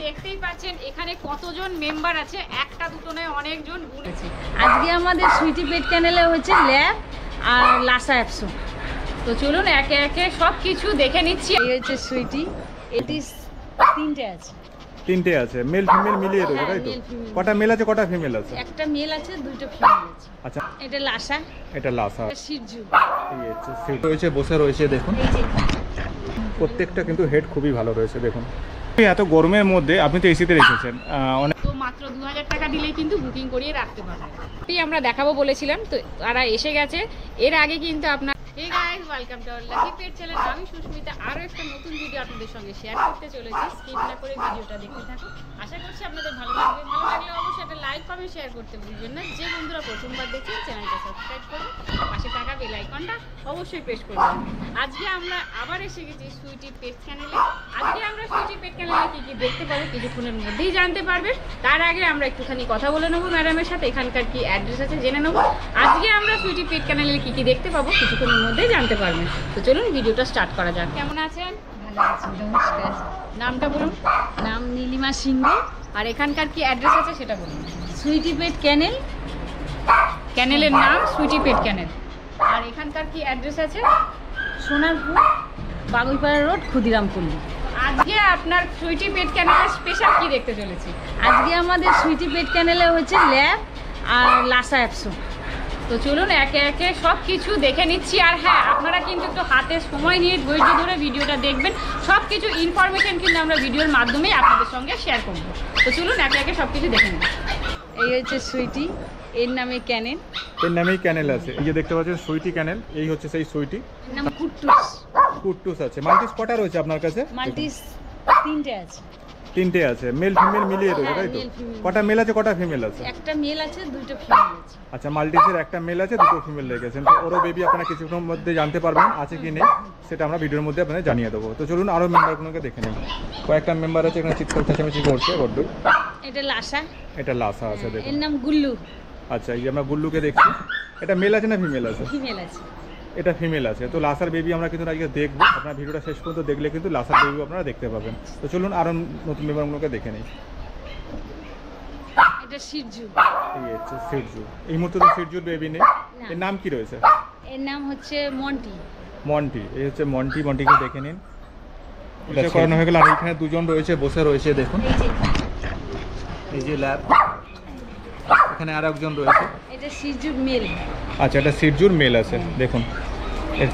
দেখতেই পাচ্ছেন এখানে কতজন মেম্বার আছে, একটা দুটো নয় অনেকজন ঘুরেছে। আজকে আমাদের সুইটি পেট ক্যানেলে হচ্ছে ল্যাব আর লাসা অ্যাপসো। তো চলুন একে একে সব কিছু দেখে নিচ্ছি। এই হচ্ছে সুইটি, এটি তিনটে আছে। তিনটে আছে, মেল ফিমেল মিলিয়ে রয়েছে তাই তো? male, female। কটা মেল আছে কটা ফিমেল আছে? একটা মেল আছে, দুটো ফিমেল আছে। আচ্ছা, এটা লাসা, এটা লাসা। এটা শিরজু। এই হচ্ছে সিট রয়েছে, বসে রয়েছে দেখুন। এই যে প্রত্যেকটা কিন্তু হেড খুবই ভালো রয়েছে দেখুন। এত গরমের মধ্যে আপনি তো এসিতে রেখেছেন, অনেক তো মাত্র 2000 টাকা দিলেই কিন্তু বুকিং করিয়ে রাখতে পারবেন। আমরা দেখাবো বলেছিলাম, তো তারা এসে গেছে। এর আগে কিন্তু আপনার hey guys, welcome to our lucky pet channel. আমি সুস্মিতা আরও একটা নতুন ভিডিও আপনাদের সঙ্গে শেয়ার করতে চলেছি। স্কিপ না করে ভিডিওটা দেখতে থাকুন, আশা করছি আপনাদের ভালো লাগবে। ভালো লাগলে অবশ্যই একটা লাইক কমেন্ট শেয়ার করতে ভুলবেন না। যে বন্ধুরা প্রথমবার দেখছেন চ্যানেলটা সাবস্ক্রাইব করুন, পাশে থাকা বেল আইকনটা অবশ্যই প্রেস করবেন। আজকে আমরা আবার এসে গেছি সুইটি পেট চ্যানেলে। আজকে আমরা সুইটি পেট চ্যানেলে কী কী দেখতে পাবো কিছুক্ষণের মধ্যেই জানতে পারবেন। তার আগে আমরা একটুখানি কথা বলে নেবো ম্যাডামের সাথে, এখানকার কি অ্যাড্রেস আছে জেনে নেবো। আজকে আমরা সুইটি পেট চ্যানেলে কী কী দেখতে পাবো কিছুক্ষণের মধ্যেই জানতে পারবেন। তো চলুন ভিডিওটা স্টার্ট করা যাক। কেমন আছেন? ভালো আছে, নমস্কার। নামটা বলুন। নাম নীলিমা সিংহ। আর এখানকার কি অ্যাড্রেস আছে সেটা বলুন। সুইটি পেট ক্যানেল, ক্যানেলের নাম সুইটি পেট ক্যানেল। আর এখানকার কি অ্যাড্রেস আছে? সোনারপুর, বাগুইপাড়া রোড, ক্ষুদিরামপল্লী। আজকে আপনার সুইটি পেট ক্যানেলের স্পেশাল কি দেখতে চলেছি? আজকে আমাদের সুইটি পেট ক্যানেলে হচ্ছে ল্যাব আর লাসা অ্যাপসো। তো চলুন একে একে সব কিছু দেখে নিচ্ছি। আর হ্যাঁ, আপনারা কিন্তু একটু হাতে সময় নিয়ে ধৈর্য ধরে ভিডিওটা দেখবেন। সব কিছু ইনফরমেশন কিন্তু আমরা ভিডিওর মাধ্যমেই আপনাদের সঙ্গে শেয়ার করব। তো চলুন একে একে সব কিছু দেখে নিন। এই হচ্ছে সুইটি, এর নামে ক্যানেল। এর নামেই ক্যানেল আছে। এই যে দেখতে পাচ্ছেন সুইটি ক্যানেল, এই হচ্ছে সেই সুইটি। এর নাম কুট্টুস। কুট্টুস আছে। মাল্টিস কটা রয়েছে আপনার কাছে? মাল্টিস তিনটে আছে। তিনটে আছে, মেল ফিমেল মিলিয়ে রয়েছে তাই তো? male, female। কটা মেল আছে কটা ফিমেল আছে? একটা মেল আছে, দুটো ফিমেল আছে। আচ্ছা, মাল্টিসের একটা মেল আছে, দুটো ফিমেল রেখেছেন। তো ওরও বেবি আপনারা কিছুক্ষণের মধ্যে জানতে পারবেন আছে কি নেই, সেটা আমরা ভিডিওর মধ্যে আপনাদের জানিয়ে দেবো। তো চলুন আরও মেম্বারগুলোকে দেখে নিন। কয়েকটা মেম্বার আছে এখানে, চিৎকার চেঁচামেচি করছে বড্ড। এটা লাসা, এটা লাসা আছে এর দেখুন। নাম গুল্লু। আচ্ছা, এই যে আমরা গুল্লুকে দেখছি, এটা মেল আছে না ফিমেল আছে? ফিমেল আছে। এটা ফিমেল আছে। তো লাসার বেবি আমরা কিন্তু আজকে দেখবো। আপনার ভিডিওটা শেষ পর্যন্ত দেখলে কিন্তু লাসার বেবি আপনারা দেখতে পাবেন। তো চলুন আরও নতুন মেম্বারগুলোকে দেখে নিই। এটা শিরজু। এই হচ্ছে সিরজু। এই মুহূর্তে তো সিরজুর বেবি নেই। এর নাম কি রয়েছে? এর নাম হচ্ছে মন্টি। মন্টি। এই হচ্ছে মন্টি। মন্টিকে দেখে নিন। এটা করানো হয়ে গেল। আর এখানে দুজন রয়েছে, বসে রয়েছে দেখুন। এই যে এই যে ল্যাব, এখানে আর একজন রয়েছে। এটা শিরজু মেল। আচ্ছা, এটা সিরজুর মেল আছে দেখুন। এর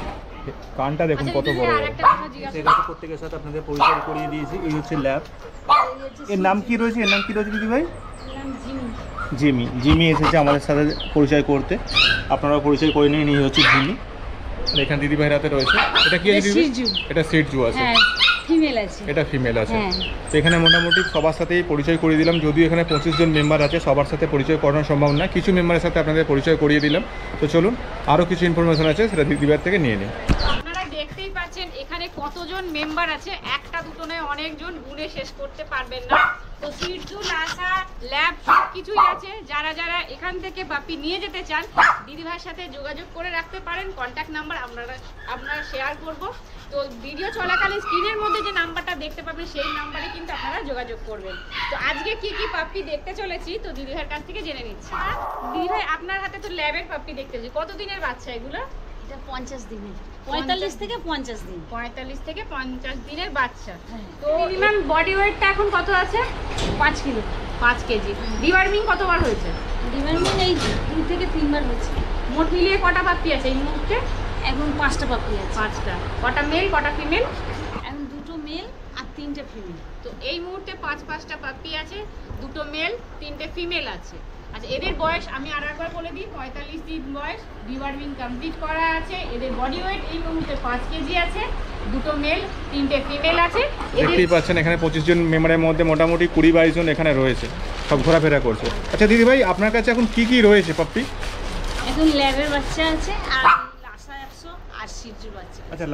কানটা দেখুন কত বড় বড়। আরেকটা কথা জিজ্ঞাসা ঠিক আছে, প্রত্যেকের সাথে আপনাদের পরিচয় করিয়ে দিয়েছি। এই হচ্ছে ল্যাব। এই হচ্ছে এর নাম কি রয়েছে? এর নাম কি রয়েছে দিদি ভাই? এর নাম জিমি। জিমি। জিমি এসেছে আমাদের সাথে পরিচয় করতে। আপনারাও পরিচয় করে নিন। এই হচ্ছে জিমি। আর এখানে দিদি ভাইয়ের হাতে রয়েছে। এটা কি আছে এটা দিদি ভাই? শিরজু। এটা সিরজু আছে। হ্যাঁ, ফিমেল আছে। এটা ফিমেল আছে। হ্যাঁ। তো এখানে মোটামুটি সবার সাথেই পরিচয় করিয়ে দিলাম। যদিও এখানে 25 জন মেম্বার আছে, সবার সাথে পরিচয় করানো সম্ভব না। কিছু মেম্বারের সাথে আপনাদের পরিচয় করিয়ে দিলাম। তো চলুন আরও কিছু ইনফরমেশন আছে সেটা দিদিভাইয়ের থেকে নিয়ে নিই। আপনারা দেখতেই পাচ্ছেন এখানে কতজন মেম্বার আছে, একটা দুটো নয় অনেকজন, গুণে শেষ করতে পারবেন না। তো সিরজু, লাসা, ল্যাব সব কিছুই আছে। যারা যারা এখান থেকে বাপি নিয়ে যেতে চান, দিদিভাইয়ের সাথে যোগাযোগ করে রাখতে পারেন। কন্ট্যাক্ট নাম্বার আপনারা শেয়ার করব। তো ভিডিও চলাকালীন স্ক্রিনের মধ্যে যে নাম্বারটা দেখতে পাবেন সেই নাম্বারে কিন্তু আপনারা যোগাযোগ করবেন। তো আজকে কি কি পাপ্পি দেখতে চলেছি তো দিদিভাইয়ের কাছ থেকে জেনে নিচ্ছি। দিদিভাই, আপনার হাতে তো ল্যাবের পাপ্পি দেখতে চলেছি। কত দিনের বাচ্চা এগুলো? এটা 50 দিনের, 45 থেকে 50 দিন। 45 থেকে 50 দিনের বাচ্চা। হ্যাঁ। তো মিনিমাম বডি ওয়েটটা এখন কত আছে? 5 কিলো। 5 কেজি। ডিওয়ার্মিং কতবার হয়েছে? ডিমান্ডিং এই 2 থেকে 3 বার হচ্ছে। মোট মিলিয়ে কটা পাপ্পি আছে এই মুহূর্তে? এখন 5টা পাপি আছে। 5টা। কটা মেল কটা ফিমেল? এখন 2টো মেল আর 3টে ফিমেল। তো এই মুহূর্তে 5টা পাপ্পি আছে, 2টো মেল 3টে ফিমেল আছে। আচ্ছা, এদের বয়স আমি আর একবার বলে দিই, 45 দিন বয়স, ডিওয়ার্মিং কমপ্লিট করা আছে। এদের বডি ওয়েট এই মুহূর্তে 5 কেজি আছে, 2টো মেল 3টে ফিমেল আছে। দেখতেই পাচ্ছেন এখানে 25 জন মেম্বারের মধ্যে মোটামুটি 20-22 জন এখানে রয়েছে, সব ঘোরাফেরা করছে। আচ্ছা দিদি ভাই, আপনার কাছে এখন কি কি রয়েছে পাপ্পি? এখন ল্যাবের বাচ্চা আছে আর লাসা 100 আর শিরজু বাচ্চা। আচ্ছা,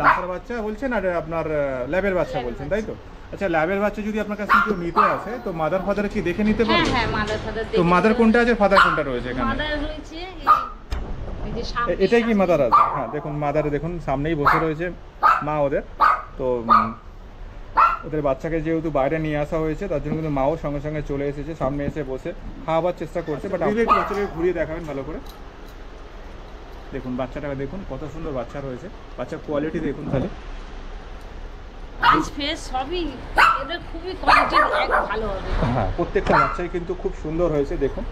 লাসার বাচ্চা বলছেন আর আপনার ল্যাবের বাচ্চা বলছেন তাই তো? আচ্ছা, ল্যাবের বাচ্চা যদি আপনার কাছে কেউ নিতে আসে তো মাদার ফাদার কি দেখে নিতে হ্যাঁ পারবে? হ্যাঁ, মাদার ফাদার তো মাদার কোনটা আছে, ফাদার কোনটা রয়েছে এখানে? মাদার রয়েছে এই যে সামনে এটাই কি মাদার আছে? হ্যাঁ দেখুন, মাদার দেখুন সামনেই বসে রয়েছে মা ওদের। তো ওদের বাচ্চাকে যেহেতু বাইরে নিয়ে আসা হয়েছে তার জন্য কিন্তু মাও সঙ্গে সঙ্গে চলে এসেছে, সামনে এসে বসে খাওয়াবার চেষ্টা করছে। বাট আপনি একটু বাচ্চাকে ঘুরিয়ে দেখাবেন ভালো করে। দেখুন বাচ্চাটাকে দেখুন কত সুন্দর বাচ্চা রয়েছে, বাচ্চার কোয়ালিটি দেখুন তাহলে। আইস ফেস সবই এদের খুবই কোয়ালিটি ভালো হবে। হ্যাঁ, প্রত্যেকটা বাচ্চাই কিন্তু খুব সুন্দর হয়েছে। দেখুন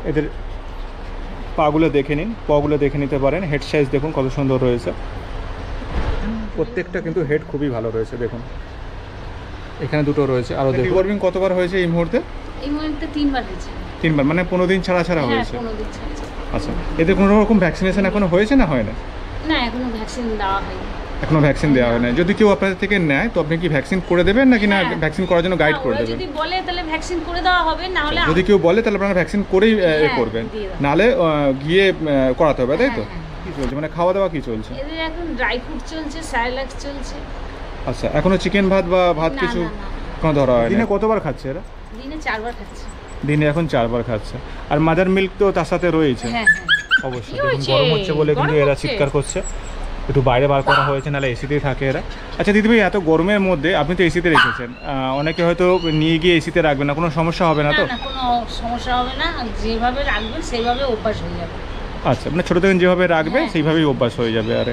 এদের পাগুলো দেখে নিন, পাগুলো দেখে নিতে পারেন। হেড সাইজ দেখুন কত সুন্দর রয়েছে, প্রত্যেকটা কিন্তু হেড খুবই ভালো রয়েছে। দেখুন এখানে দুটো রয়েছে, আরও দেখুন। ডিওয়ার্মিং কতবার হয়েছে এই মুহূর্তে? এই মুহূর্তে 3 বার হয়েছে। 3 বার, মানে 15 দিন ছাড়া ছাড়া হ্যাঁ হয়েছে। 15 দিন ছাড়া। আচ্ছা, এদের কোনো রকম ভ্যাকসিনেশন এখনো হয়েছে না হয় না? না এখনো ভ্যাকসিন দেওয়া হয়নি। এখনো ভ্যাকসিন দেওয়া হয় না। যদি কেউ আপনাদের থেকে নেয় তো আপনি কি ভ্যাকসিন করে দেবেন নাকি না হ্যাঁ। ভ্যাকসিন করার জন্য গাইড করে ওরা দেবেন? যদি বলে তাহলে ভ্যাকসিন করে দেওয়া হবে, না হলে যদি কেউ বলে তাহলে আপনারা ভ্যাকসিন করেই হ্যাঁ, করবেন, দিয়ে দেবো। নাহলে গিয়ে করাতে হবে, তাই তো? হ্যাঁ, হ্যাঁ। কি চলছে, মানে খাওয়া দাওয়া কি চলছে? এদের এখন ড্রাই ফ্রুট চলছে, স্যালাড চলছে। আচ্ছা, এখনো চিকেন ভাত বা ভাত না, কিছু না, না। কোনো ধরা হয়? দিনে কতবার খাচ্ছে এরা? দিনে 4 বার খাচ্ছে। দিনে এখন 4 বার খাচ্ছে। আর মাদার মিল্ক তো তার সাথে রয়েছে। হ্যাঁ হ্যাঁ। অবশ্যই। কি দেখুন হয়েছে? গরম হচ্ছে বলে কিন্তু গরম এরা হচ্ছে? চিৎকার করছে। একটু বাইরে বার করা হয়েছে, নাহলে এসিতেই থাকে এরা। আচ্ছা দিদিভাই, এত গরমের মধ্যে আপনি তো এসিতে রেখেছেন, অনেকে হয়তো নিয়ে গিয়ে এসিতে রাখবেন না, কোনো সমস্যা হবে না না তো? না কোনো সমস্যা হবে না, যেভাবে রাখবেন সেইভাবে অভ্যাস হয়ে যাবে। আচ্ছা, মানে ছোটো থেকে যেভাবে রাখবে হ্যাঁ। সেইভাবেই অভ্যাস হয়ে যাবে। আর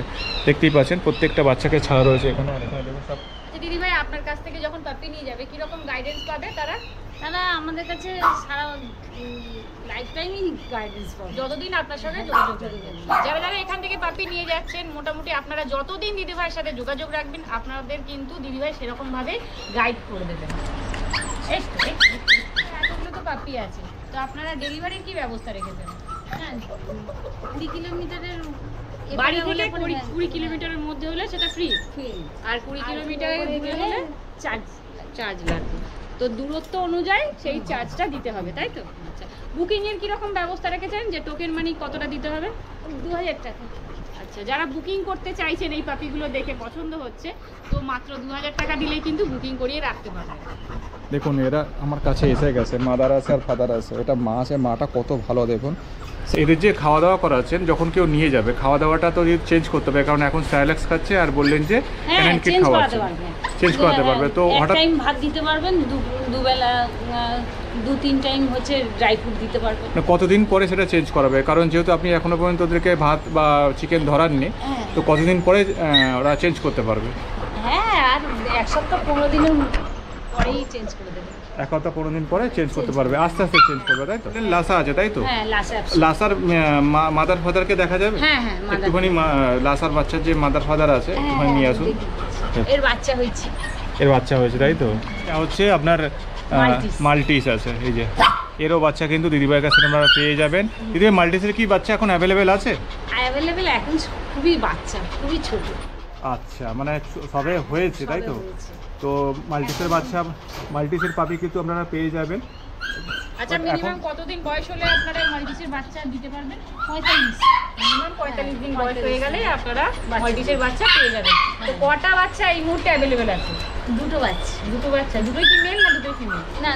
দেখতেই পাচ্ছেন প্রত্যেকটা বাচ্চাকে ছাড়া রয়েছে এখানে। আর এখানে দেখুন সব। আচ্ছা দিদি ভাই, আপনার কাছ থেকে যখন পাপি নিয়ে যাবে কিরকম গাইডেন্স পাবে তারা? তারা আমাদের কাছে সারা লাইফ টাইমই গাইডেন্স পাবে। যতদিন আপনার সঙ্গে যোগাযোগ রাখবেন। যারা যারা এখান থেকে পাপি নিয়ে যাচ্ছেন, মোটামুটি আপনারা যতদিন দিদিভাইয়ের সাথে যোগাযোগ রাখবেন আপনাদের কিন্তু দিদিভাই সেরকম ভাবে গাইড করে দেবেন। এই তো, এতগুলো তো পাপি আছে, তো আপনারা ডেলিভারির কি ব্যবস্থা রেখেছেন? হ্যাঁ 20 কিলোমিটারের বাড়ি থেকে 20 কিলোমিটারের মধ্যে হলে সেটা ফ্রি, আর 20 কিলোমিটারের দূরে হলে চার্জ লাগবে। তো দূরত্ব অনুযায়ী সেই চার্জটা দিতে হবে, তাই তো? আচ্ছা, বুকিং এর কি রকম ব্যবস্থা রেখেছেন, যে টোকেন মানি কতটা দিতে হবে? 2000 টাকা। আচ্ছা, যারা বুকিং করতে চাইছেন এই পাপিগুলো দেখে পছন্দ হচ্ছে, তো মাত্র 2000 টাকা দিলেই কিন্তু বুকিং করিয়ে রাখতে পারবেন। দেখুন এরা আমার কাছে এসে গেছে, মাদার আছে আর ফাদার আছে। এটা মা আছে, মাটা কত ভালো দেখুন। এদের যে খাওয়া দাওয়া করাচ্ছেন, যখন কেউ নিয়ে যাবে খাওয়া দাওয়াটা তো চেঞ্জ করতে হবে, কারণ এখন স্যালাক্স খাচ্ছে আর বললেন যে হ্যাঁ এনএন কিট চেঞ্জ করাতে খাওয়াচ্ছে, পারবে। চেঞ্জ করাতে পারবে। তো এক হঠাৎ টাইম ভাত দিতে পারবেন, দুবেলা 2-3 টাইম হচ্ছে ড্রাই ফ্রুট দিতে পারবেন। কতদিন পরে সেটা চেঞ্জ করাবে? কারণ যেহেতু আপনি এখনো পর্যন্ত ওদেরকে ভাত বা চিকেন ধরাননি, হ্যাঁ। তো কতদিন পরে ওরা চেঞ্জ করতে পারবে? হ্যাঁ আর 1 সপ্তাহ 15 দিনের পরেই চেঞ্জ করে দেবে। 1 সপ্তাহ 15 দিন পরে চেঞ্জ করতে পারবে, আস্তে আস্তে চেঞ্জ করবে, তাই তো? লাসা আছে, তাই তো? হ্যাঁ লাসা। লাসার মাদার ফাদারকে দেখা যাবে? হ্যাঁ হ্যাঁ মাদার। একটুখানি লাসার বাচ্চার যে মাদার ফাদার আছে একটুখানি নিয়ে আসুন। এর বাচ্চা হয়েছে। এর বাচ্চা হয়েছে, তাই তো? এটা হচ্ছে আপনার মাল্টিস। মাল্টিস আছে, এই যে এরও বাচ্চা কিন্তু দিদিভাইয়ের কাছে আপনারা পেয়ে যাবেন। দিদিভাই মাল্টিসের কি বাচ্চা এখন অ্যাভেলেবেল আছে? অ্যাভেলেবেল এখন খুবই বাচ্চা, খুবই ছোট। আচ্ছা, মানে সবে হয়েছে, তাই তো? সবে হয়েছে। তো মাল্টিসের বাচ্চা, মাল্টিসের পাপি কিন্তু আপনারা পেয়ে যাবেন। আচ্ছা, এখন- মিনিমাম কতদিন বয়স হলে আপনারা মাল্টিসের বাচ্চা দিতে পারবেন? 45। মিনিমাম 45 দিন বয়স হয়ে গেলে আপনারা মাল্টিসের বাচ্চা পেয়ে যাবেন। তো কটা বাচ্চা এই মুহূর্তে অ্যাভেলেবেল আছে? দুটো বাচ্চা। দুটো বাচ্চা, দুটোই কি মেল না দুটোই ফিমেল? না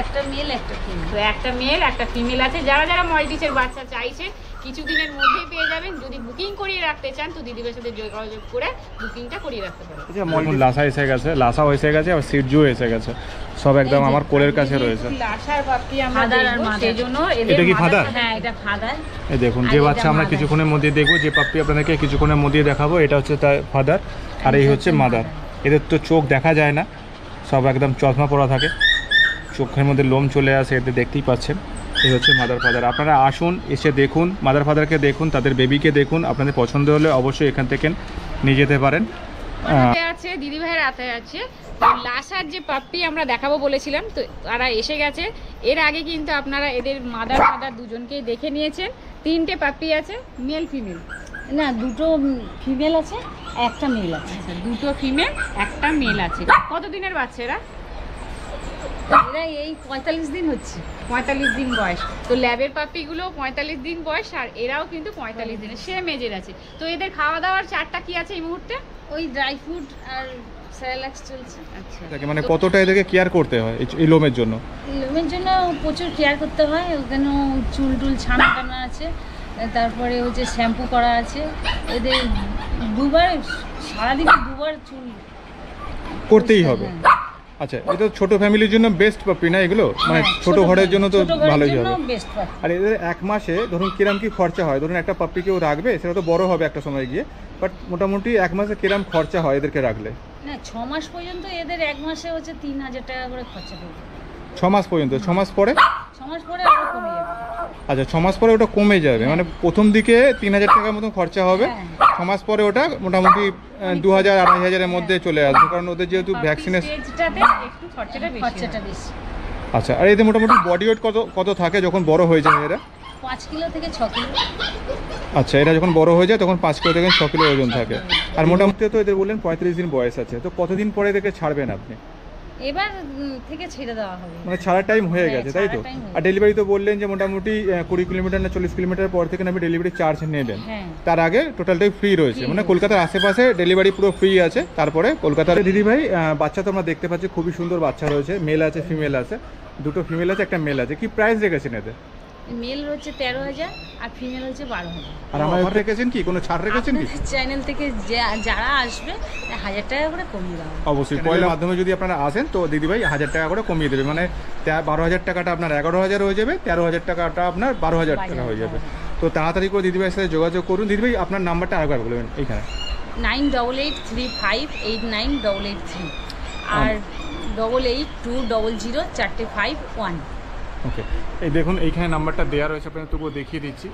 একটা মেল একটা ফিমেল। তো একটা মেল একটা ফিমেল আছে। যারা যারা মাল্টিসের বাচ্চা চাইছে কিছুদিনের মধ্যেই পেয়ে যাবেন। যদি বুকিং করিয়ে রাখতে চান তো দিদিভাইয়ের সাথে যোগাযোগ করে বুকিংটা করিয়ে রাখতে পারেন। আচ্ছা, লাসা এসে গেছে, লাসা এসে গেছে, আর সিরজু এসে গেছে, সব একদম আমার কোলের কাছে রয়েছে। লাশার পাপি আমরা Father আর দেখবো, mother। সেজন্য এটা কি father? হ্যাঁ এটা ফাদার। এই দেখুন আর যে এটা বাচ্চা আমরা mother। কিছুক্ষণের মধ্যে দেখবো, যে পাপ্পি আপনাদেরকে কিছুক্ষণের মধ্যে দেখাবো, এটা হচ্ছে তার ফাদার আর এই হচ্ছে মাদার। এদের তো চোখ দেখা যায় না, সব একদম চশমা পরা থাকে, চোখের মধ্যে লোম চলে আসে, এদের দেখতেই পাচ্ছেন। এই হচ্ছে মাদার ফাদার। আপনারা আসুন, এসে দেখুন, মাদার ফাদারকে দেখুন, তাদের বেবিকে দেখুন, আপনাদের পছন্দ হলে অবশ্যই এখান থেকে নিয়ে যেতে পারেন। হাতে আছে দিদিভাইয়ের হাতে আছে। তো লাশার যে পাপ্পি আমরা দেখাবো বলেছিলাম, তো তারা এসে গেছে। এর আগে কিন্তু আপনারা এদের মাদার ফাদার দুজনকেই দেখে নিয়েছেন। 3টে পাপ্পি আছে, মেল ফিমেল। না দুটো ফিমেল আছে, একটা মেল আছে। আচ্ছা, দুটো ফিমেল একটা মেল আছে। কতদিনের বাচ্চা এরা? এরা এই 45 দিন হচ্ছে। 45 দিন বয়স। তো ল্যাবের পাপ্পিগুলো 45 দিন বয়স, আর এরাও কিন্তু 45 দিনের, সেম এজের আছে। তো এদের খাওয়া দাওয়ার চারটা কি আছে এই মুহূর্তে? ওই ড্রাই ফ্রুট আর স্যালাক্স চলছে। আচ্ছা, মানে কতটা এদেরকে কেয়ার করতে হয় এই লোমের জন্য? লোমের জন্য প্রচুর কেয়ার করতে হয়। ওখানে চুল টুল ছানা টানা আছে, তারপরে হচ্ছে শ্যাম্পু করা আছে। এদের দুবার, সারাদিনে দুবার চুল করতেই হবে। আচ্ছা, এটা ছোট ফ্যামিলির জন্য বেস্ট পাপি না এগুলো, মানে হ্যাঁ, ছোট ঘরের জন্য তো ভালোই হবে। বেস্ট পাপি। আর এদের এক মাসে ধরুন কিরম কি খরচা হয়? ধরুন একটা পাপ্পি কেউ রাখবে, সেটা তো বড় হবে একটা সময় গিয়ে, বাট মোটামুটি এক মাসে কিরম খরচা হয় এদেরকে রাখলে? না 6 মাস পর্যন্ত এদের এক মাসে হচ্ছে 3000 টাকা করে খরচা পড়বে। 6 মাস পর্যন্ত। 6 মাস পরে? 6 মাস পরে আরো কমে যাবে। আচ্ছা, 6 মাস পরে ওটা কমে যাবে, মানে প্রথম দিকে 3000 টাকার মতো খরচা হবে, হ্যাঁ। 6 মাস পরে ওটা মোটামুটি 2000 2500-এর মধ্যে চলে আসবে, কারণ ওদের যেহেতু ভ্যাকসিনেশন। স্টেজটাতে একটু খরচাটা বেশি হয়। আচ্ছা, আর এদের মোটামুটি বডি ওয়েট কত কত থাকে যখন বড় হয়ে যায় এরা? 5 কিলো থেকে 6 কিলো। আচ্ছা, এরা যখন বড় হয়ে যায় তখন 5 কিলো থেকে 6 কিলো ওজন থাকে। আর মোটামুটি তো এদের বললেন 35 দিন বয়স আছে, তো কতদিন পরে এদেরকে ছাড়বেন আপনি? এবার থেকে ছেড়ে দেওয়া হবে। মানে ছাড়ার টাইম হয়ে হ্যাঁ, গেছে, তাই তো? ছাড়ার time হয়ে আর ডেলিভারি তো বললেন যে মোটামুটি 20 কিলোমিটার না 40 কিলোমিটার পর থেকে আপনি ডেলিভারি চার্জ নেবেন। হ্যাঁ। তার আগে টোটালটাই ফ্রি রয়েছে, মানে কলকাতার আশেপাশে ডেলিভারি পুরো ফ্রি আছে। তারপরে কলকাতার দিদি ভাই বাচ্চা তো আমরা দেখতে পাচ্ছি, খুবই সুন্দর বাচ্চা রয়েছে, মেল আছে ফিমেল আছে, দুটো ফিমেল আছে একটা মেল আছে। কি প্রাইস রেখেছেন এদের? মেল হচ্ছে 13000 আর ফিমেল হচ্ছে 12000। আর আমার রেখেছেন কি কোনো ছাড় রেখেছেন কি? আপনাদের চ্যানেল থেকে যারা আসবে 1000 টাকা করে কমিয়ে দেওয়া হবে। অবশ্যই পয়লার মাধ্যমে যদি আপনারা আসেন তো দিদিভাই 1000 টাকা করে কমিয়ে দেবে, মানে 12,000 টাকাটা আপনার 11,000 হয়ে যাবে, 13,000 টাকাটা আপনার 12,000 টাকা হয়ে যাবে। তো তাড়াতাড়ি করে দিদিভাইয়ের সাথে যোগাযোগ করুন। দিদিভাই আপনার নাম্বারটা আরেকবার বলবেন এইখানে। 9883588983 আর 88200451। ওকে, এই দেখুন এইখানে নাম্বারটা দেওয়া রয়েছে, আপনাদের তবুও দেখিয়ে দিচ্ছি,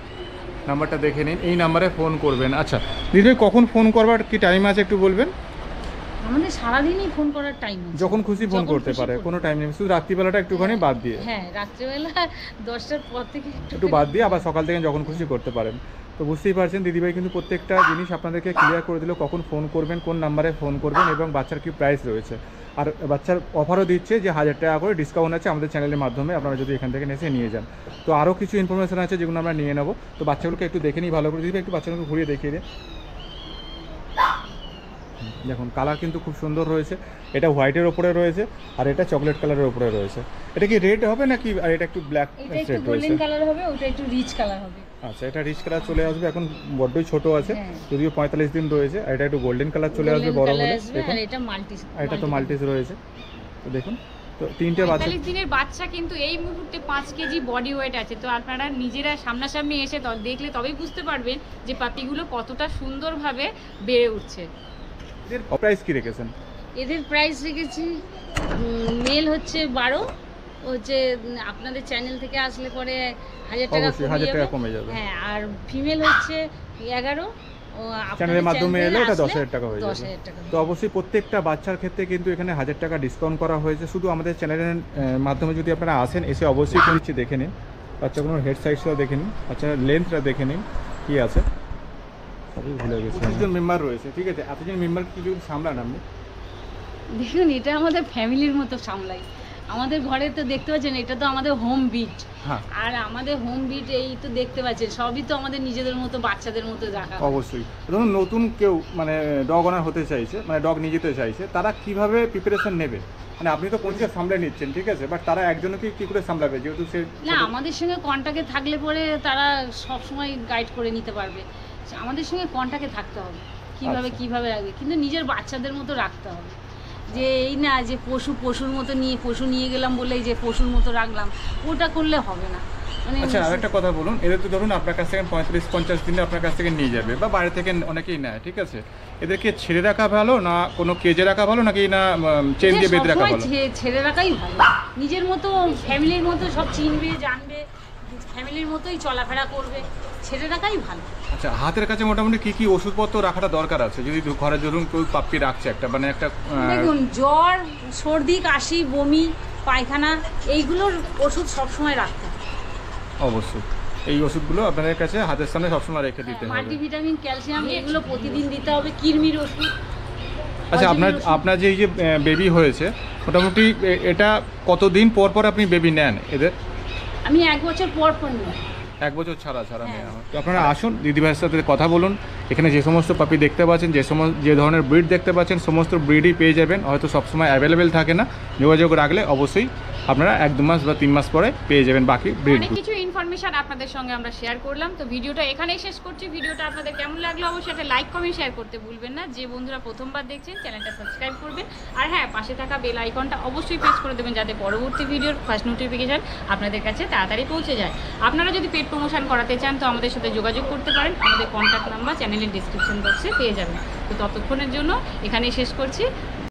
নাম্বারটা দেখে নিন, এই নাম্বারে ফোন করবেন। আচ্ছা দিদিভাই, কখন ফোন করবার কি টাইম আছে একটু বলবেন? আমাদের সারাদিনই ফোন করার টাইম আছে, যখন খুশি ফোন করতে পারে, কোনো টাইম নেই, শুধু রাত্রিবেলাটা একটুখানি বাদ দিয়ে। হ্যাঁ, রাত্রেবেলা 10টার পর থেকে একটু বাদ দিয়ে আবার সকাল থেকে যখন খুশি করতে পারেন। তো বুঝতেই পারছেন দিদিভাই কিন্তু প্রত্যেকটা জিনিস আপনাদেরকে ক্লিয়ার করে দিল, কখন ফোন করবেন, কোন নাম্বারে ফোন করবেন এবং বাচ্চার কি প্রাইস রয়েছে। আর বাচ্চার অফারও দিচ্ছে যে 1000 টাকা করে ডিসকাউন্ট আছে আমাদের চ্যানেলের মাধ্যমে, আপনারা যদি এখান থেকে এসে নিয়ে যান। তো আরও কিছু ইনফরমেশন আছে যেগুলো আমরা নিয়ে নেবো। তো বাচ্চাগুলোকে একটু দেখে নিই ভালো করে, দিদিভাই একটু বাচ্চাগুলোকে ঘুরিয়ে দেখিয়ে দিন। দেখুন কালার কিন্তু খুব সুন্দর রয়েছে, এটা হোয়াইটের ওপরে রয়েছে আর এটা চকলেট কালারের ওপরে রয়েছে। এটা কি রেড হবে নাকি? আর এটা একটু ব্ল্যাক এটা একটু শেড রয়েছে। গোল্ডেন কালার হবে, ওটা একটু রিচ কালার হবে। আচ্ছা, এটা রিচ কালার চলে আসবে, এখন বড্ডই ছোট আছে, হ্যাঁ। যদিও 45 দিন রয়েছে। আর এটা একটু গোল্ডেন কালার চলে আসবে বড় হলে। দেখুন আর এটা মাল্টি, আর এটা তো মাল্টিস রয়েছে। তো দেখুন, তো তিনটে বাচ্চা। 45 দিনের বাচ্চা কিন্তু এই মুহূর্তে 5 কেজি বডি ওয়েট আছে। তো আপনারা নিজেরা সামনাসামনি এসে দেখলে তবেই বুঝতে পারবেন যে পাপিগুলো কতটা সুন্দরভাবে বেড়ে উঠছে। এর প্রাইস কি রেখেছেন? এদের প্রাইস রেখেছি, মেল হচ্ছে 12, হচ্ছে আপনাদের চ্যানেল থেকে আসলে পরে 1000 টাকা অবশ্যই 1000 টাকা কমে যাবে। হ্যাঁ, আর ফিমেল হচ্ছে 11, চ্যানেলের মাধ্যমে এলে এটা 10,000 টাকা হয়ে যাবে। 10,000 টাকা। তো অবশ্যই প্রত্যেকটা বাচ্চার ক্ষেত্রে কিন্তু এখানে 1000 টাকা ডিসকাউন্ট করা হয়েছে। শুধু আমাদের চ্যানেলের মাধ্যমে যদি আপনারা আসেন, এসে অবশ্যই নিচ্ছে দেখে নিন, বাচ্চাগুলোর হেড সাইজটা দেখে নিন, বাচ্চার লেন্থটা দেখে নিন কী আছে। ভুলে গেছি, 25 জন মেম্বার রয়েছে, ঠিক আছে? এতজন মেম্বার কিছু সামলান আপনি? দেখুন, এটা আমাদের ফ্যামিলির মতো সামলাই। আমাদের ঘরে তো দেখতে পাচ্ছেন, এটা তো আমাদের হোম বিট। হ্যাঁ, আর আমাদের হোম বিট এই তো দেখতে পাচ্ছেন, সবই তো আমাদের নিজেদের মতো, বাচ্চাদের মতো রাখা। অবশ্যই। ধরুন নতুন কেউ মানে ডগ ওনার হতে চাইছে, মানে ডগ নিয়ে যেতে চাইছে, তারা কিভাবে প্রিপারেশন নেবে? মানে আপনি তো পরিষ্কার সামলে নিচ্ছেন, ঠিক আছে, বাট তারা একজনকে কি করে সামলাবে, যেহেতু সে না, আমাদের সঙ্গে কন্টাক্টে থাকলে পরে তারা সব সময় গাইড করে নিতে পারবে। আমাদের সঙ্গে কন্টাক্টে থাকতে হবে, কিভাবে আচ্ছা। কিভাবে রাখবে, কিন্তু নিজের বাচ্চাদের মতো রাখতে হবে। যে এই না যে পশুর মতো পশু নিয়ে গেলাম বলে যে পশুর মতো রাখলাম, ওটা করলে হবে না। মানে আচ্ছা, আর একটা কথা বলুন, এদের তো ধরুন আপনার কাছ থেকে 35-50 দিনে আপনার কাছ থেকে নিয়ে যাবে বা বাইরে থেকে অনেকেই নেয়, ঠিক আছে? এদেরকে ছেড়ে রাখা ভালো না কোনো কেজে রাখা ভালো, নাকি না চেন দিয়ে বেঁধে রাখা ভালো? ছেড়ে রাখাই ভালো, নিজের মতো ফ্যামিলির মতো সব চিনবে জানবে, ফ্যামিলির মতোই চলাফেরা করবে, ছেড়ে রাখাই ভালো। আচ্ছা, হাতের কাছে মোটামুটি কি কি ওষুধপত্র রাখাটা দরকার আছে যদি ঘরে ধরুন কেউ পাপ্পি রাখছে একটা, মানে একটা দেখুন, জ্বর, সর্দি, কাশি, বমি, পায়খানা, এইগুলোর ওষুধ সবসময় রাখতে হবে। অবশ্যই এই ওষুধগুলো আপনাদের কাছে হাতের সামনে সবসময় রেখে দিতে হবে। মাল্টিভিটামিন, ক্যালসিয়াম, এগুলো প্রতিদিন দিতে হবে। কৃমির ওষুধ। আচ্ছা, আপনার যে এই যে বেবি হয়েছে, মোটামুটি এটা কতদিন পর পর আপনি বেবি নেন এদের? আমি 1 বছর পর পর নিই। 1 বছর ছাড়া নেওয়া হয়। তো আপনারা আসুন, দিদিভাইয়ের সাথে কথা বলুন। এখানে যে সমস্ত পাপি দেখতে পাচ্ছেন, যে ধরনের ব্রিড দেখতে পাচ্ছেন, সমস্ত ব্রিডই পেয়ে যাবেন। হয়তো সবসময় অ্যাভেলেবেল থাকে না, যোগাযোগ রাখলে অবশ্যই আপনারা 1-2 মাস বা 3 মাস পরে পেয়ে যাবেন বাকি ব্রিড। অনেক কিছু ইনফরমেশন আপনাদের সঙ্গে আমরা শেয়ার করলাম। তো ভিডিওটা এখানেই শেষ করছি। ভিডিওটা আপনাদের কেমন লাগলো অবশ্যই একটা লাইক কমেন্ট শেয়ার করতে ভুলবেন না। যে বন্ধুরা প্রথমবার দেখছেন চ্যানেলটা সাবস্ক্রাইব করবেন, আর হ্যাঁ পাশে থাকা বেল আইকনটা অবশ্যই প্রেস করে দেবেন যাতে পরবর্তী ভিডিওর ফার্স্ট নোটিফিকেশান আপনাদের কাছে তাড়াতাড়ি পৌঁছে যায়। আপনারা যদি পেট প্রমোশন করাতে চান তো আমাদের সাথে যোগাযোগ করতে পারেন, আমাদের কন্ট্যাক্ট নাম্বার চ্যানেলের ডিসক্রিপশন বক্সে পেয়ে যাবেন। তো ততক্ষণের জন্য এখানেই শেষ করছি।